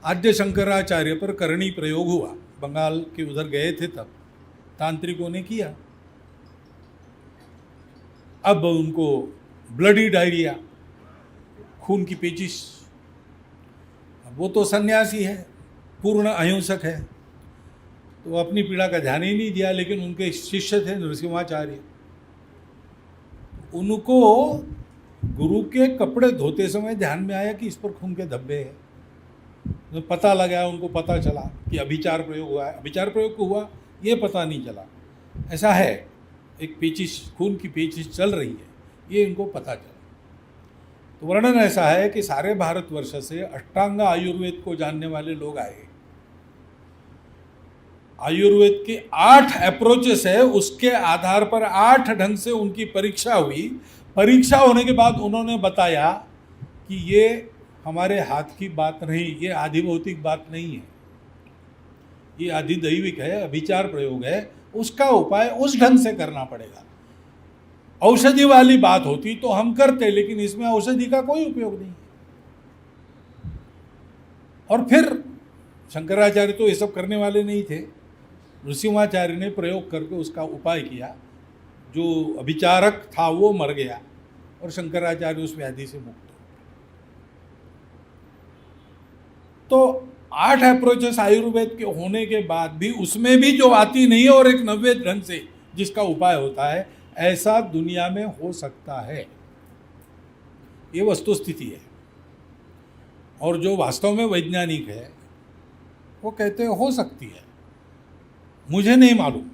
आद्य शंकराचार्य पर करणी प्रयोग हुआ, बंगाल के उधर गए थे तब तांत्रिकों ने किया। अब उनको ब्लडी डायरिया, खून की पेचिश। वो तो सन्यासी है, पूर्ण अहिंसक है, तो अपनी पीड़ा का ध्यान ही नहीं दिया। लेकिन उनके शिष्य थे नृसिम्हाचार्य, उनको गुरु के कपड़े धोते समय ध्यान में आया कि इस पर खून के धब्बे हैं। तो पता लगा, उनको पता चला कि अभिचार प्रयोग हुआ है। अभिचार प्रयोग को हुआ ये पता नहीं चला, ऐसा है एक पेचिश, खून की पेचिश चल रही है, ये इनको पता चला। तो वर्णन ऐसा है कि सारे भारतवर्ष से अष्टांग आयुर्वेद को जानने वाले लोग आए। आयुर्वेद के 8 अप्रोचेस है, उसके आधार पर 8 ढंग से उनकी परीक्षा हुई। परीक्षा होने के बाद उन्होंने बताया कि ये हमारे हाथ की बात नहीं, ये आधिभौतिक बात नहीं है, ये आधिदैविक है, अभिचार प्रयोग है, उसका उपाय उस ढंग से करना पड़ेगा। औषधि वाली बात होती तो हम करते, लेकिन इसमें औषधि का कोई उपयोग नहीं। और फिर शंकराचार्य तो ये सब करने वाले नहीं थे, नृसिम्हाचार्य ने प्रयोग करके उसका उपाय किया। जो अभिचारक था वो मर गया और शंकराचार्य उस व्याधि से मुक्त हो। तो 8 अप्रोचेस आयुर्वेद के होने के बाद भी उसमें भी जो आती नहीं है और एक नव्य ढंग से जिसका उपाय होता है, ऐसा दुनिया में हो सकता है, ये वस्तुस्थिति है। और जो वास्तव में वैज्ञानिक है वो कहते हैं हो सकती है, मुझे नहीं मालूम,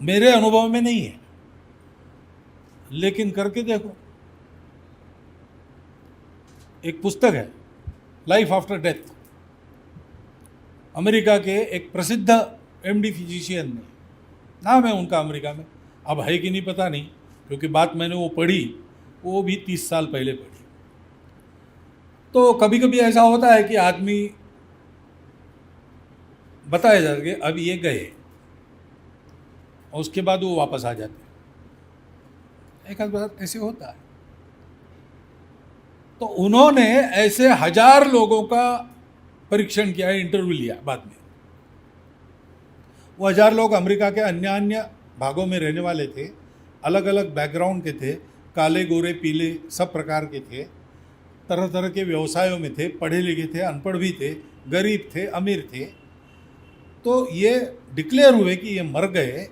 मेरे अनुभव में नहीं है, लेकिन करके देखो। एक पुस्तक है लाइफ आफ्टर डेथ, अमेरिका के एक प्रसिद्ध एमडी फिजिशियन ने, नाम है उनका अमेरिका में, अब है कि नहीं पता नहीं, क्योंकि बात मैंने वो पढ़ी, वो भी 30 साल पहले पढ़ी। तो कभी कभी ऐसा होता है कि आदमी बताया जाता है कि अब ये गए और उसके बाद वो वापस आ जाते हैं, एक आध बार ऐसे होता है। तो उन्होंने ऐसे 1000 लोगों का परीक्षण किया, इंटरव्यू लिया बाद में। वो 1000 लोग अमेरिका के अन्य भागों में रहने वाले थे, अलग अलग बैकग्राउंड के थे, काले गोरे पीले सब प्रकार के थे, तरह तरह के व्यवसायों में थे, पढ़े लिखे थे, अनपढ़ भी थे, गरीब थे, अमीर थे। तो ये डिक्लेयर हुए कि ये मर गए,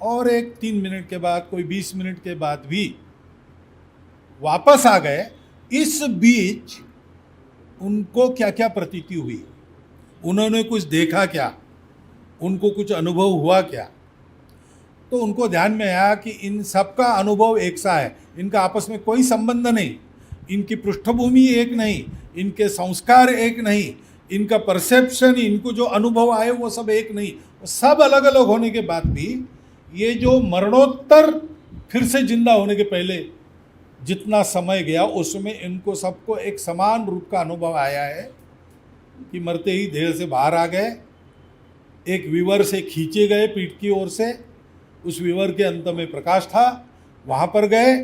और एक 3 मिनट के बाद, कोई 20 मिनट के बाद भी वापस आ गए। इस बीच उनको क्या क्या प्रतीति हुई, उन्होंने कुछ देखा क्या, उनको कुछ अनुभव हुआ क्या? तो उनको ध्यान में आया कि इन सबका अनुभव एक सा है, इनका आपस में कोई संबंध नहीं, इनकी पृष्ठभूमि एक नहीं, इनके संस्कार एक नहीं, इनका परसेप्शन, इनको जो अनुभव आए वो सब एक नहीं, सब अलग अलग होने के बाद भी ये जो मरणोत्तर फिर से जिंदा होने के पहले जितना समय गया, उसमें इनको सबको एक समान रूप का अनुभव आया है कि मरते ही देह से बाहर आ गए, एक विवर से खींचे गए पीठ की ओर से, उस विवर के अंत में प्रकाश था, वहाँ पर गए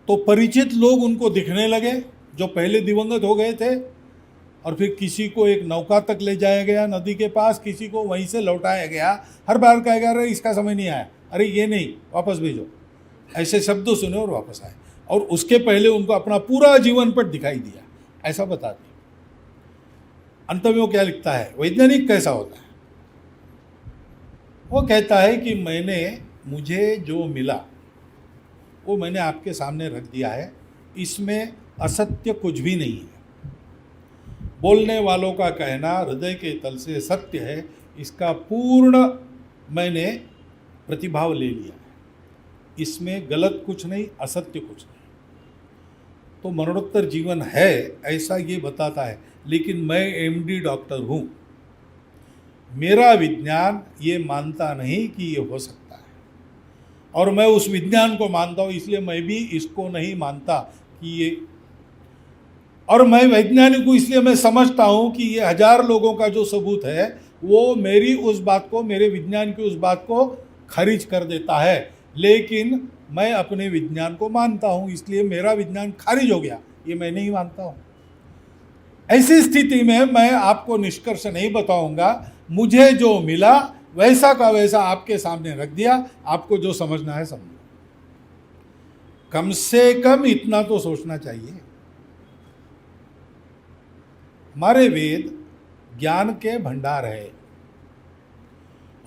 तो परिचित लोग उनको दिखने लगे जो पहले दिवंगत हो गए थे, और फिर किसी को एक नौका तक ले जाया गया नदी के पास, किसी को वहीं से लौटाया गया। हर बार कहेगा अरे इसका समय नहीं आया, अरे ये नहीं, वापस भेजो, ऐसे शब्दों सुने और वापस आए। और उसके पहले उनको अपना पूरा जीवन पट दिखाई दिया, ऐसा बता दिया। अंत में वो क्या लिखता है, वैज्ञानिक कैसा होता है? वो कहता है कि मुझे जो मिला वो मैंने आपके सामने रख दिया है, इसमें असत्य कुछ भी नहीं है। बोलने वालों का कहना हृदय के तल से सत्य है, इसका पूर्ण मैंने प्रतिभाव ले लिया है, इसमें गलत कुछ नहीं, असत्य कुछ नहीं। तो मरणोत्तर जीवन है ऐसा ये बताता है, लेकिन मैं एमडी डॉक्टर हूँ, मेरा विज्ञान ये मानता नहीं कि ये हो सकता है, और मैं उस विज्ञान को मानता हूँ, इसलिए मैं भी इसको नहीं मानता कि ये, और मैं वैज्ञानिक हूँ इसलिए मैं समझता हूँ कि ये 1000 लोगों का जो सबूत है वो मेरी उस बात को, मेरे विज्ञान की उस बात को खारिज कर देता है, लेकिन मैं अपने विज्ञान को मानता हूँ, इसलिए मेरा विज्ञान खारिज हो गया, ये मैं नहीं मानता हूँ। ऐसी स्थिति में मैं आपको निष्कर्ष नहीं बताऊंगा, मुझे जो मिला वैसा का वैसा आपके सामने रख दिया, आपको जो समझना है समझो। कम से कम इतना तो सोचना चाहिए। हमारे वेद ज्ञान के भंडार है,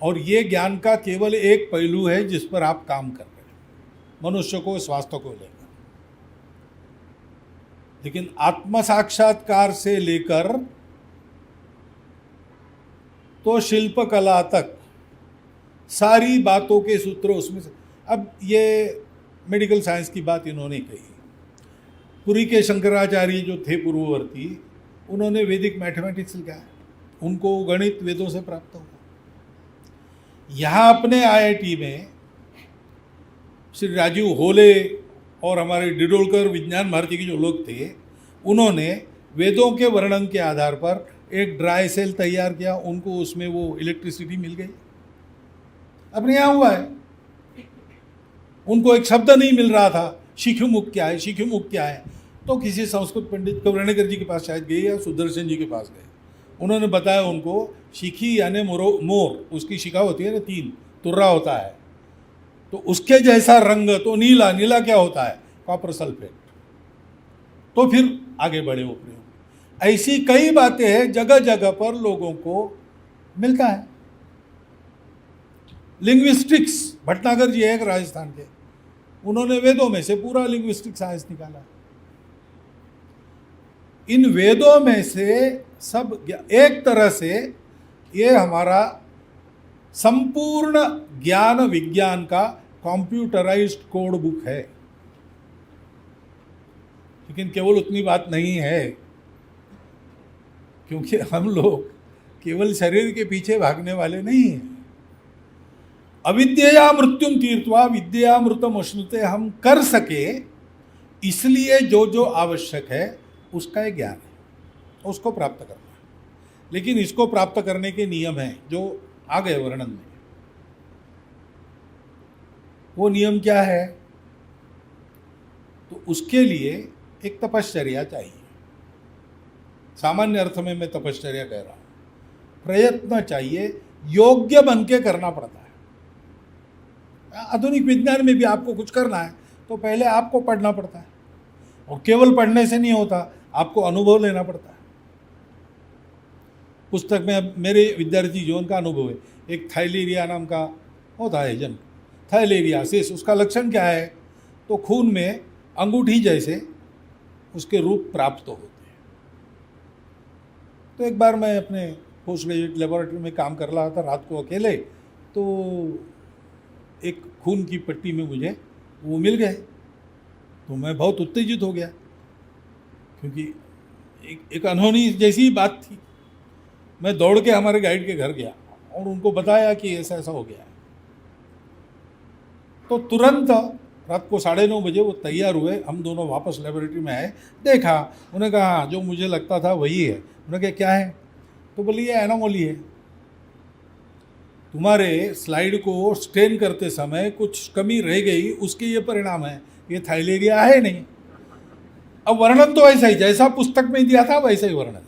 और ये ज्ञान का केवल एक पहलू है जिस पर आप काम कर रहे हैं, मनुष्य को स्वास्थ्य को लेकर। लेकिन आत्म साक्षात्कार से लेकर तो शिल्पकला तक सारी बातों के सूत्र उसमें से। अब ये मेडिकल साइंस की बात इन्होंने कही, पुरी के शंकराचार्य जो थे पूर्ववर्ती, उन्होंने वैदिक मैथमेटिक्स लिखा, उनको गणित वेदों से प्राप्त हुआ। यहाँ अपने आईआईटी में श्री राजीव होले और हमारे डिडोलकर विज्ञान भारती के जो लोग थे, उन्होंने वेदों के वर्णन के आधार पर एक ड्राई सेल तैयार किया, उनको उसमें वो इलेक्ट्रिसिटी मिल गई। अपने यहाँ हुआ है। उनको एक शब्द नहीं मिल रहा था, शिखुमुख क्या है, शिखुमुख क्या है, तो किसी संस्कृत पंडित कवरणेकर जी के पास शायद गए या सुदर्शन जी के पास गए। उन्होंने बताया उनको, शिखी यानी मोर, उसकी शिखा होती है ना, 3 तुर्रा होता है, तो उसके जैसा रंग तो नीला। नीला क्या होता है? Copper sulphate. तो फिर आगे बढ़े वो प्रयोग। ऐसी कई बातें हैं, जगह जगह पर लोगों को मिलता है। लिंग्विस्टिक्स, भटनागर जी है एक राजस्थान के, उन्होंने वेदों में से पूरा लिंग्विस्टिक साइंस निकाला। इन वेदों में से सब एक तरह से ये हमारा संपूर्ण ज्ञान विज्ञान का कंप्यूटराइज्ड कोड बुक है। लेकिन केवल उतनी बात नहीं है, क्योंकि हम लोग केवल शरीर के पीछे भागने वाले नहीं हैं। अविद्या मृत्युम तीर्थवा विद्यामृतम अश्नुते हम कर सके, इसलिए जो जो आवश्यक है उसका एक ज्ञान है, उसको प्राप्त करना है। लेकिन इसको प्राप्त करने के नियम हैं जो आ गए वर्णन में। वो नियम क्या है? तो उसके लिए एक तपश्चर्या चाहिए। सामान्य अर्थ में मैं तपश्चर्या कह रहा हूं। प्रयत्न चाहिए, योग्य बन के करना पड़ता है। आधुनिक विज्ञान में भी आपको कुछ करना है तो पहले आपको पढ़ना पड़ता है, और केवल पढ़ने से नहीं होता, आपको अनुभव लेना पड़ता है। पुस्तक में मेरे विद्यार्थी जीवन का अनुभव है। एक थाइलेरिया नाम का होता है जन, थाइलेरियासिस, उसका लक्षण क्या है? तो खून में अंगूठी जैसे उसके रूप प्राप्त होते हैं। तो एक बार मैं अपने पोस्ट ग्रेजुएट लेबोरेटरी में काम कर रहा था, रात को अकेले, तो एक खून की पट्टी में मुझे वो मिल गए। तो मैं बहुत उत्तेजित हो गया, क्योंकि एक अनहोनी जैसी बात थी। मैं दौड़ के हमारे गाइड के घर गया और उनको बताया कि ऐसा ऐसा हो गया है। तो तुरंत रात को 9:30 बजे वो तैयार हुए, हम दोनों वापस लेबोरेटरी में आए, देखा, उन्होंने कहा हाँ जो मुझे लगता था वही है। उन्होंने कहा क्या है? तो बोली ये एनामोली है, तुम्हारे स्लाइड को स्टेन करते समय कुछ कमी रह गई, उसके ये परिणाम है, ये थाइलेरिया है नहीं। अब वर्णन तो ऐसा ही, जैसा पुस्तक में दिया था वैसा ही वर्णन है।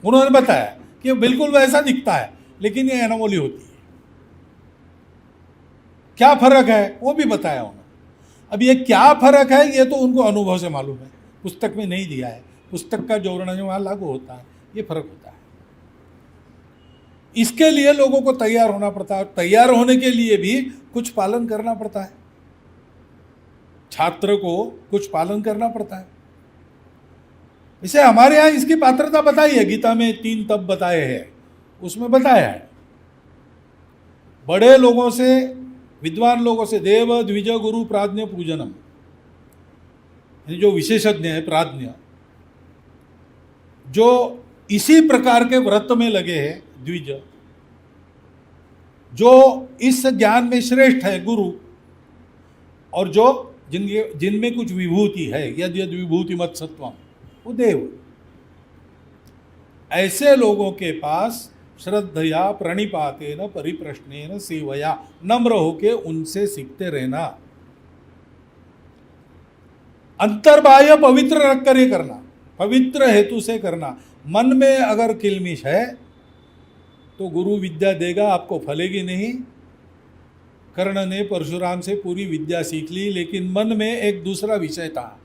उन्होंने बताया कि बिल्कुल वैसा दिखता है, लेकिन ये एनामोली होती है। क्या फर्क है वो भी बताया उन्होंने। अब ये क्या फर्क है ये तो उनको अनुभव से मालूम है, पुस्तक में नहीं दिया है। पुस्तक का जो वर्णन वहाँ लागू होता है, ये फर्क होता है। इसके लिए लोगों को तैयार होना पड़ता है। तैयार होने के लिए भी कुछ पालन करना पड़ता है, छात्र को कुछ पालन करना पड़ता है। इसे हमारे यहाँ इसकी पात्रता बताई है, गीता में 3 तप बताए हैं, उसमें बताया है बड़े लोगों से, विद्वान लोगों से देव द्विज गुरु प्राज्ञ पूजनम, जो विशेषज्ञ है प्राज्ञ, जो इसी प्रकार के व्रत में लगे हैं, द्विज, जो इस ज्ञान में श्रेष्ठ है गुरु, और जो जिनमें कुछ विभूति है, यद यद विभूति मत सत्वम, वो देव। ऐसे लोगों के पास श्रद्धया प्रणिपातेन परिप्रश्नेन सेवया, नम्र होके उनसे सीखते रहना, अंतर्बाह्य पवित्र रख कर ये करना, पवित्र हेतु से करना। मन में अगर किलमिश है तो गुरु विद्या देगा, आपको फलेगी नहीं। कर्ण ने परशुराम से पूरी विद्या सीख ली, लेकिन मन में एक दूसरा विषय था,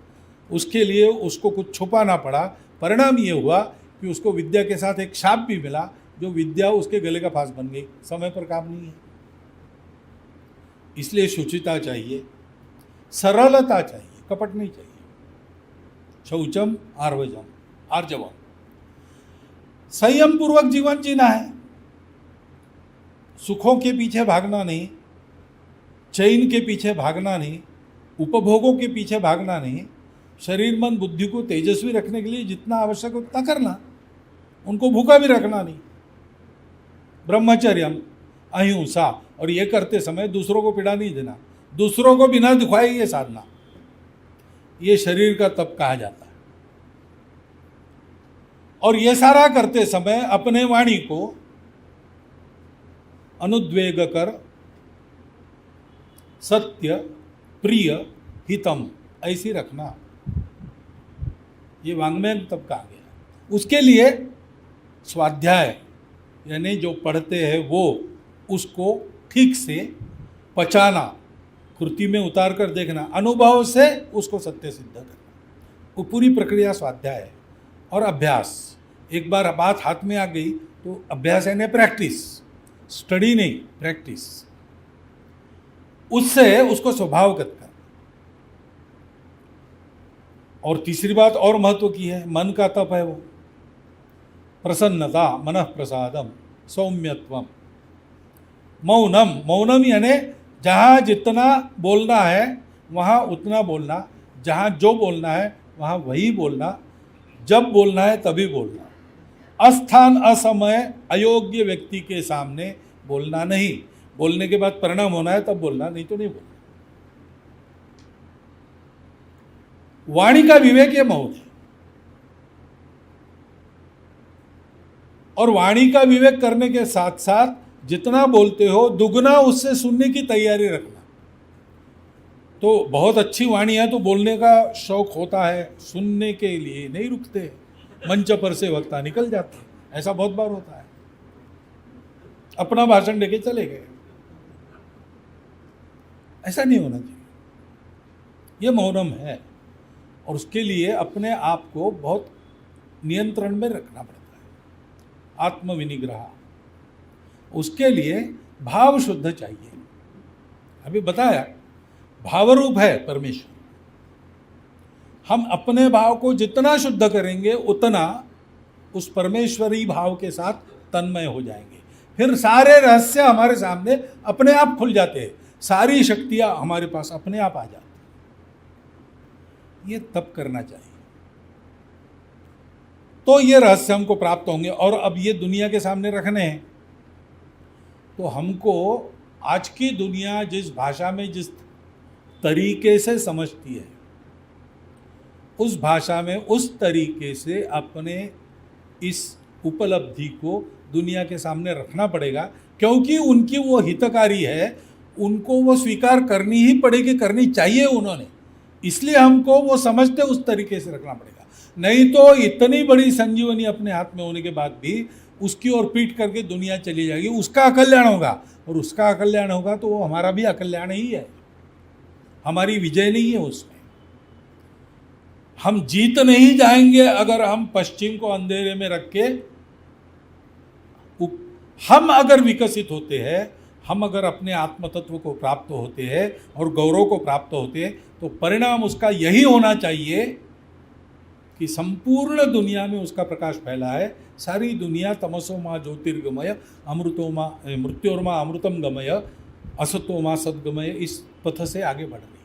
उसके लिए उसको कुछ छुपाना पड़ा। परिणाम ये हुआ कि उसको विद्या के साथ एक शाप भी मिला, जो विद्या उसके गले का फांस बन गई। समय पर काम नहीं है। इसलिए शुचिता चाहिए, सरलता चाहिए, कपट नहीं चाहिए। शौचम आर्जवम, संयम पूर्वक जीवन जीना है। सुखों के पीछे भागना नहीं, चैन के पीछे भागना नहीं, उपभोगों के पीछे भागना नहीं। शरीर मन बुद्धि को तेजस्वी रखने के लिए जितना आवश्यक उतना करना, उनको भूखा भी रखना नहीं। ब्रह्मचर्यम, अहिंसा, और ये करते समय दूसरों को पीड़ा नहीं देना, दूसरों को बिना दुखाए ये साधना, ये शरीर का तप कहा जाता है। और ये सारा करते समय अपने वाणी को अनुद्वेग कर सत्य प्रिय हितम ऐसी रखना, ये वांग्मय तब कहा गया। उसके लिए स्वाध्याय, यानी जो पढ़ते हैं वो उसको ठीक से पचाना, कृति में उतार कर देखना, अनुभव से उसको सत्य सिद्ध करना, वो पूरी प्रक्रिया स्वाध्याय है। और अभ्यास, एक बार बात हाथ में आ गई तो अभ्यास यानी प्रैक्टिस, स्टडी नहीं, प्रैक्टिस, उससे उसको स्वभावगत करना। और तीसरी बात और महत्व की है, मन का तप है वो प्रसन्नता, मनः प्रसादम, सौम्यत्वम, मौनम। मौनम यानी जहाँ जितना बोलना है वहाँ उतना बोलना, जहाँ जो बोलना है वहाँ वही बोलना, जब बोलना है तभी बोलना। अस्थान असमय अयोग्य व्यक्ति के सामने बोलना नहीं, बोलने के बाद परिणाम होना है तब बोलना, नहीं तो नहीं बोलना। वाणी का विवेक ये मौन है। और वाणी का विवेक करने के साथ साथ जितना बोलते हो दुगना उससे सुनने की तैयारी रखना। तो बहुत अच्छी वाणी है तो बोलने का शौक होता है, सुनने के लिए नहीं रुकते, मंच पर से वक्ता निकल जाते, ऐसा बहुत बार होता है। अपना भाषण देके चले गए, ऐसा नहीं होना चाहिए। ये मौनम है, और उसके लिए अपने आप को बहुत नियंत्रण में रखना पड़ता है, आत्मविनिग्रह। उसके लिए भाव शुद्ध चाहिए। अभी बताया भावरूप है परमेश्वर। हम अपने भाव को जितना शुद्ध करेंगे उतना उस परमेश्वरी भाव के साथ तन्मय हो जाएंगे। फिर सारे रहस्य हमारे सामने अपने आप खुल जाते हैं, सारी शक्तियां हमारे पास अपने आप आ जाती। ये तप करना चाहिए, तो ये रहस्य हमको प्राप्त होंगे। और अब ये दुनिया के सामने रखने हैं तो हमको आज की दुनिया जिस भाषा में जिस तरीके से समझती है, उस भाषा में उस तरीके से अपने इस उपलब्धि को दुनिया के सामने रखना पड़ेगा, क्योंकि उनकी वो हितकारी है, उनको वो स्वीकार करनी ही पड़ेगी, करनी चाहिए उन्होंने। इसलिए हमको वो समझते उस तरीके से रखना पड़ेगा। नहीं तो इतनी बड़ी संजीवनी अपने हाथ में होने के बाद भी उसकी ओर पीट करके दुनिया चली जाएगी, उसका अकल्याण होगा। और उसका अकल्याण होगा तो वो हमारा भी अकल्याण ही है, हमारी विजय नहीं है उसमें। हम जीत नहीं जाएंगे अगर हम पश्चिम को अंधेरे में रख के, हम अगर विकसित होते हैं, हम अगर अपने आत्म तत्व को प्राप्त होते हैं और गौरव को प्राप्त होते हैं, तो परिणाम उसका यही होना चाहिए कि संपूर्ण दुनिया में उसका प्रकाश फैला है। सारी दुनिया तमसो माँ ज्योतिर्गमय, अमृतो माँ मृत्योर्मा अमृतम गमय, असतो माँ सद्गमय, इस पथ से आगे बढ़ रही है।